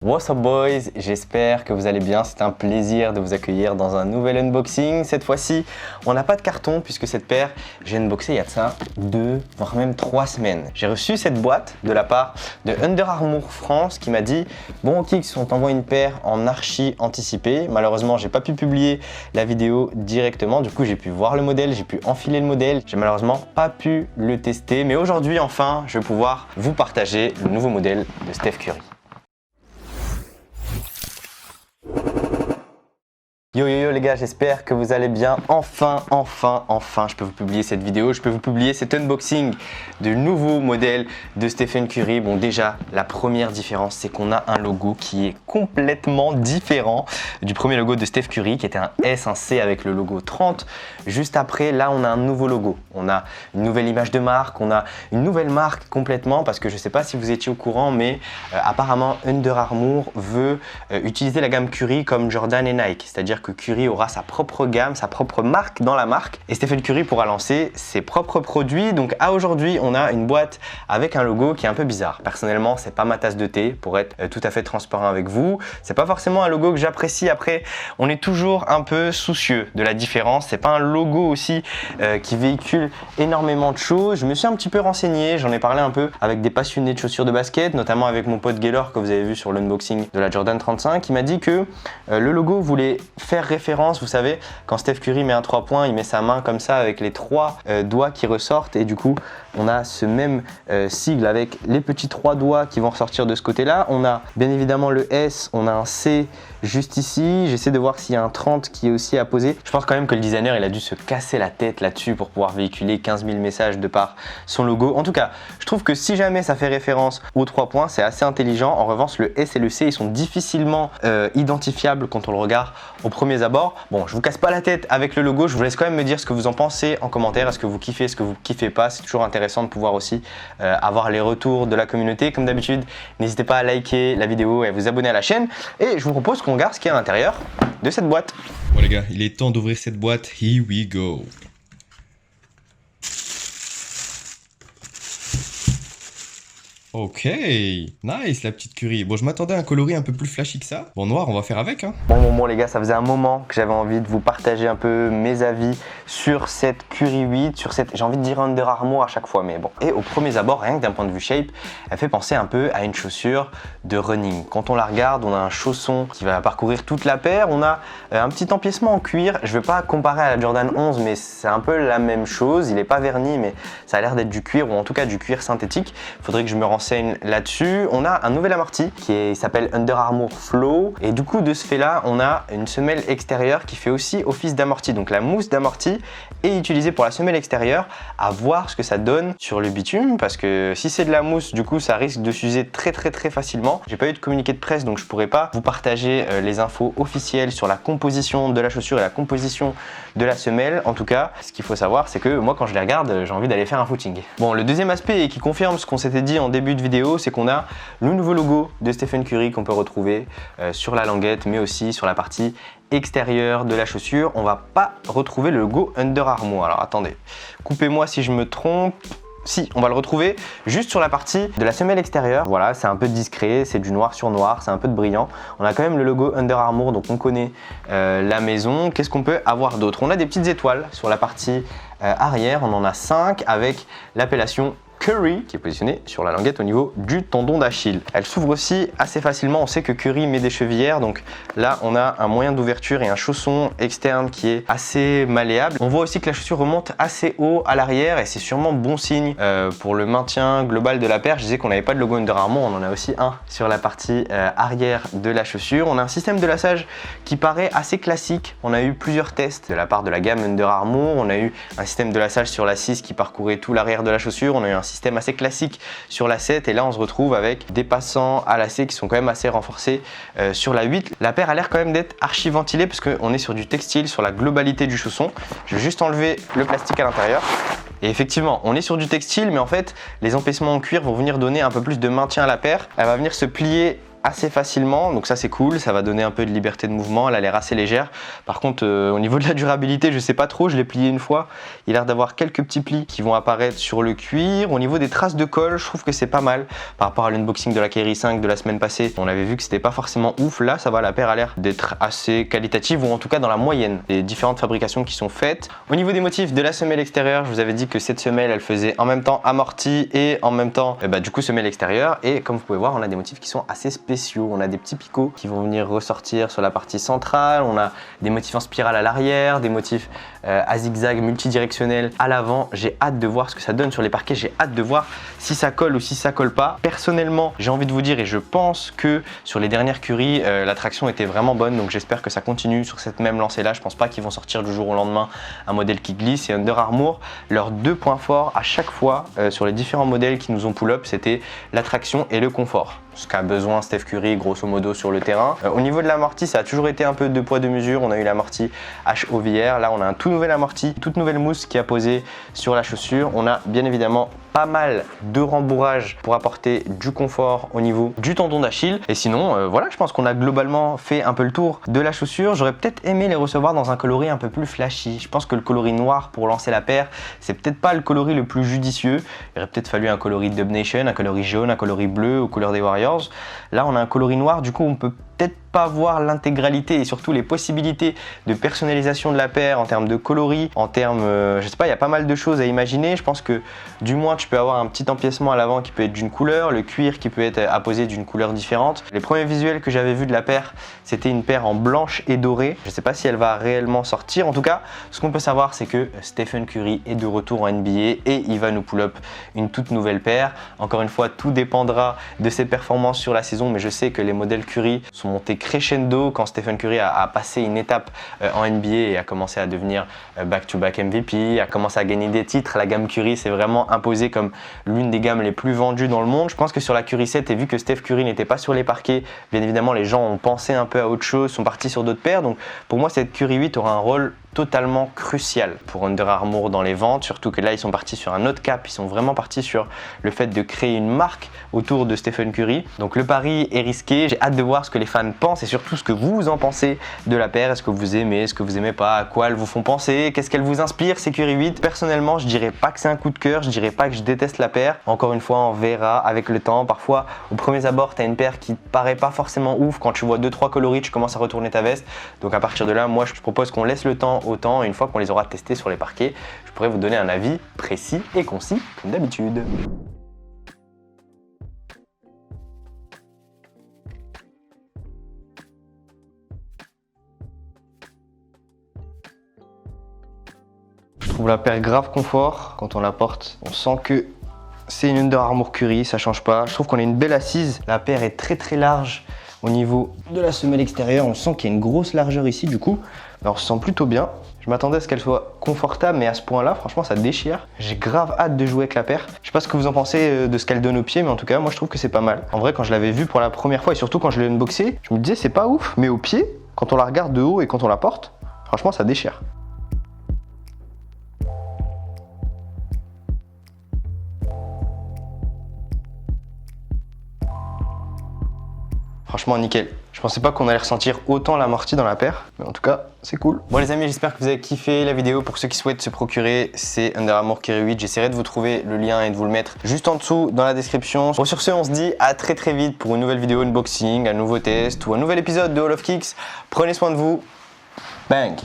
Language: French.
What's up boys, j'espère que vous allez bien, c'est un plaisir de vous accueillir dans un nouvel unboxing. Cette fois-ci, on n'a pas de carton puisque cette paire, j'ai unboxé il y a de ça 2, voire même 3 semaines. J'ai reçu cette boîte de la part de Under Armour France qui m'a dit « Bon Kix, on t'envoie une paire en archi anticipé ». Malheureusement, j'ai pas pu publier la vidéo directement, du coup j'ai pu voir le modèle, j'ai pu enfiler le modèle. J'ai malheureusement pas pu le tester, mais aujourd'hui enfin, je vais pouvoir vous partager le nouveau modèle de Steph Curry. Yo yo yo les gars, j'espère que vous allez bien. Enfin, je peux vous publier cette vidéo, je peux vous publier cet unboxing du nouveau modèle de Stephen Curry. Bon déjà, la première différence, c'est qu'on a un logo qui est complètement différent du premier logo de Steph Curry qui était un S, un C avec le logo 30. Juste après, là on a un nouveau logo. On a une nouvelle image de marque, on a une nouvelle marque complètement parce que je ne sais pas si vous étiez au courant, mais apparemment Under Armour veut utiliser la gamme Curry comme Jordan et Nike. C'est-à-dire que Curry aura sa propre gamme, sa propre marque dans la marque et Stephen Curry pourra lancer ses propres produits. Donc à aujourd'hui, on a une boîte avec un logo qui est un peu bizarre. Personnellement, c'est pas ma tasse de thé pour être tout à fait transparent avec vous. C'est pas forcément un logo que j'apprécie. Après, on est toujours un peu soucieux de la différence. C'est pas un logo aussi qui véhicule énormément de choses. Je me suis un petit peu renseigné, j'en ai parlé un peu avec des passionnés de chaussures de basket, notamment avec mon pote Gaylor que vous avez vu sur l'unboxing de la Jordan 35, qui m'a dit que le logo voulait faire référence, vous savez, quand Steph Curry met un 3 points, il met sa main comme ça avec les 3 doigts qui ressortent et du coup on a ce même sigle avec les petits 3 doigts qui vont ressortir de ce côté-là. On a bien évidemment le S, on a un C juste ici. J'essaie de voir s'il y a un 30 qui est aussi à poser. Je pense quand même que le designer il a dû se casser la tête là-dessus pour pouvoir véhiculer 15 000 messages de par son logo. En tout cas, je trouve que si jamais ça fait référence aux 3 points, c'est assez intelligent. En revanche, le S et le C, ils sont difficilement identifiables quand on le regarde au premier abord. Bon, je vous casse pas la tête avec le logo. Je vous laisse quand même me dire ce que vous en pensez en commentaire. Est-ce que vous kiffez, est-ce que vous kiffez pas? C'est toujours intéressant de pouvoir aussi avoir les retours de la communauté. Comme d'habitude, n'hésitez pas à liker la vidéo et à vous abonner à la chaîne. Et je vous propose qu'on regarde ce qu'il y a à l'intérieur de cette boîte. Bon les gars, il est temps d'ouvrir cette boîte. Here we go. Ok, nice la petite Curry. Bon, je m'attendais à un coloris un peu plus flashy que ça. Bon, noir, on va faire avec, hein. Bon les gars, ça faisait un moment que j'avais envie de vous partager un peu mes avis sur cette Curry 8, sur cette, j'ai envie de dire Under Armour à chaque fois, mais bon. Et au premier abord, rien que d'un point de vue shape, elle fait penser un peu à une chaussure de running. Quand on la regarde, on a un chausson qui va parcourir toute la paire, on a un petit empiècement en cuir. Je ne vais pas comparer à la Jordan 11, mais c'est un peu la même chose. Il n'est pas verni, mais ça a l'air d'être du cuir, ou en tout cas du cuir synthétique. Il faudrait que je me renseigne là-dessus. On a un nouvel amorti qui s'appelle Under Armour Flow, et du coup de ce fait là on a une semelle extérieure qui fait aussi office d'amorti. Donc la mousse d'amorti est utilisée pour la semelle extérieure, à voir ce que ça donne sur le bitume, parce que si c'est de la mousse, du coup ça risque de s'user très facilement. J'ai pas eu de communiqué de presse, donc je pourrais pas vous partager les infos officielles sur la composition de la chaussure et la composition de la semelle. En tout cas, ce qu'il faut savoir, c'est que moi quand je les regarde, j'ai envie d'aller faire un footing. Bon, le deuxième aspect, et qui confirme ce qu'on s'était dit en début de vidéo, c'est qu'on a le nouveau logo de Stephen Curry qu'on peut retrouver sur la languette, mais aussi sur la partie extérieure de la chaussure. On va pas retrouver le logo Under Armour. Alors attendez, coupez-moi si je me trompe. Si, on va le retrouver juste sur la partie de la semelle extérieure. Voilà, c'est un peu discret, c'est du noir sur noir, c'est un peu de brillant. On a quand même le logo Under Armour, donc on connaît la maison. Qu'est-ce qu'on peut avoir d'autre? On a des petites étoiles sur la partie arrière, on en a 5 avec l'appellation Curry qui est positionné sur la languette au niveau du tendon d'Achille. Elle s'ouvre aussi assez facilement. On sait que Curry met des chevillères, donc là on a un moyen d'ouverture et un chausson externe qui est assez malléable. On voit aussi que la chaussure remonte assez haut à l'arrière et c'est sûrement bon signe pour le maintien global de la paire. Je disais qu'on n'avait pas de logo Under Armour, on en a aussi un sur la partie arrière de la chaussure. On a un système de lassage qui paraît assez classique. On a eu plusieurs tests de la part de la gamme Under Armour. On a eu un système de lassage sur la 6 qui parcourait tout l'arrière de la chaussure. On a eu un système assez classique sur la 7 et là on se retrouve avec des passants à lacets qui sont quand même assez renforcés sur la 8. La paire a l'air quand même d'être archi ventilée parce qu'on est sur du textile sur la globalité du chausson. Je vais juste enlever le plastique à l'intérieur. Et effectivement, on est sur du textile, mais en fait, les empiècements en cuir vont venir donner un peu plus de maintien à la paire. Elle va venir se plier assez facilement, donc ça c'est cool, ça va donner un peu de liberté de mouvement, elle a l'air assez légère. Par contre au niveau de la durabilité, je sais pas trop, je l'ai plié une fois, il a l'air d'avoir quelques petits plis qui vont apparaître sur le cuir. Au niveau des traces de colle, je trouve que c'est pas mal par rapport à l'unboxing de la Keri 5 de la semaine passée. On avait vu que c'était pas forcément ouf, là ça va, la paire a l'air d'être assez qualitative, ou en tout cas dans la moyenne des différentes fabrications qui sont faites. Au niveau des motifs de la semelle extérieure, je vous avais dit que cette semelle elle faisait en même temps amorti et en même temps du coup semelle extérieure, et comme vous pouvez voir on a des motifs qui sont assez spéciaux. On a des petits picots qui vont venir ressortir sur la partie centrale, on a des motifs en spirale à l'arrière, des motifs à zigzag multidirectionnels à l'avant. J'ai hâte de voir ce que ça donne sur les parquets, j'ai hâte de voir si ça colle ou si ça colle pas. Personnellement, j'ai envie de vous dire, et je pense que sur les dernières Curry, la traction était vraiment bonne, donc j'espère que ça continue sur cette même lancée là. Je pense pas qu'ils vont sortir du jour au lendemain un modèle qui glisse, et Under Armour, leurs deux points forts à chaque fois sur les différents modèles qui nous ont pull-up, c'était la traction et le confort. Ce qu'a besoin Steph Curry grosso modo sur le terrain. Au niveau de l'amorti, ça a toujours été un peu de poids de mesure. On a eu l'amorti HOVR, là on a un tout nouvel amorti, toute nouvelle mousse qui a posé sur la chaussure. On a bien évidemment pas mal de rembourrage pour apporter du confort au niveau du tendon d'Achille. Et sinon, voilà, je pense qu'on a globalement fait un peu le tour de la chaussure. J'aurais peut-être aimé les recevoir dans un coloris un peu plus flashy. Je pense que le coloris noir pour lancer la paire, c'est peut-être pas le coloris le plus judicieux. Il aurait peut-être fallu un coloris Dub Nation, un coloris jaune, un coloris bleu aux couleurs des Warriors. Là, on a un coloris noir, du coup, on peut peut-être pas voir l'intégralité et surtout les possibilités de personnalisation de la paire en termes de coloris, en termes, je sais pas, il y a pas mal de choses à imaginer. Je pense que du moins tu peux avoir un petit empiècement à l'avant qui peut être d'une couleur, le cuir qui peut être apposé d'une couleur différente. Les premiers visuels que j'avais vus de la paire, c'était une paire en blanche et dorée. Je sais pas si elle va réellement sortir. En tout cas, ce qu'on peut savoir, c'est que Stephen Curry est de retour en NBA et il va nous pull up une toute nouvelle paire. Encore une fois, tout dépendra de ses performances sur la saison, mais je sais que les modèles Curry sont montés crescendo quand Stephen Curry a passé une étape en NBA et a commencé à devenir back-to-back MVP, a commencé à gagner des titres. La gamme Curry s'est vraiment imposée comme l'une des gammes les plus vendues dans le monde. Je pense que sur la Curry 7, et vu que Steph Curry n'était pas sur les parquets, bien évidemment les gens ont pensé un peu à autre chose, sont partis sur d'autres paires. Donc pour moi, cette Curry 8 aura un rôle totalement crucial pour Under Armour dans les ventes, surtout que là ils sont partis sur un autre cap, ils sont vraiment partis sur le fait de créer une marque autour de Stephen Curry. Donc le pari est risqué, j'ai hâte de voir ce que les fans pensent et surtout ce que vous en pensez de la paire. Est-ce que vous aimez, est-ce que vous aimez pas, à quoi elles vous font penser, qu'est-ce qu'elles vous inspirent ces Curry 8. Personnellement, je dirais pas que c'est un coup de cœur, je dirais pas que je déteste la paire. Encore une fois, on verra avec le temps. Parfois au premier abord tu as une paire qui te paraît pas forcément ouf, quand tu vois 2-3 coloris tu commences à retourner ta veste. Donc à partir de là, moi je propose qu'on laisse le temps au temps, et une fois qu'on les aura testés sur les parquets, je pourrais vous donner un avis précis et concis comme d'habitude. Je trouve la paire grave confort quand on la porte. On sent que c'est une Under Armour Curry, ça change pas. Je trouve qu'on a une belle assise. La paire est très large au niveau de la semelle extérieure. On sent qu'il y a une grosse largeur ici du coup. Alors, on se sent plutôt bien. Je m'attendais à ce qu'elle soit confortable, mais à ce point-là, franchement, ça déchire. J'ai grave hâte de jouer avec la paire. Je sais pas ce que vous en pensez de ce qu'elle donne au pied, mais en tout cas, moi, je trouve que c'est pas mal. En vrai, quand je l'avais vue pour la première fois, et surtout quand je l'ai unboxée, je me disais, c'est pas ouf. Mais au pied, quand on la regarde de haut et quand on la porte, franchement, ça déchire. Franchement, nickel. Je pensais pas qu'on allait ressentir autant l'amorti dans la paire, mais en tout cas, c'est cool. Bon les amis, j'espère que vous avez kiffé la vidéo. Pour ceux qui souhaitent se procurer, c'est Under Armour Curry 8. J'essaierai de vous trouver le lien et de vous le mettre juste en dessous dans la description. Bon, sur ce, on se dit à très vite pour une nouvelle vidéo unboxing, un nouveau test ou un nouvel épisode de Hall of Kicks. Prenez soin de vous. Bang!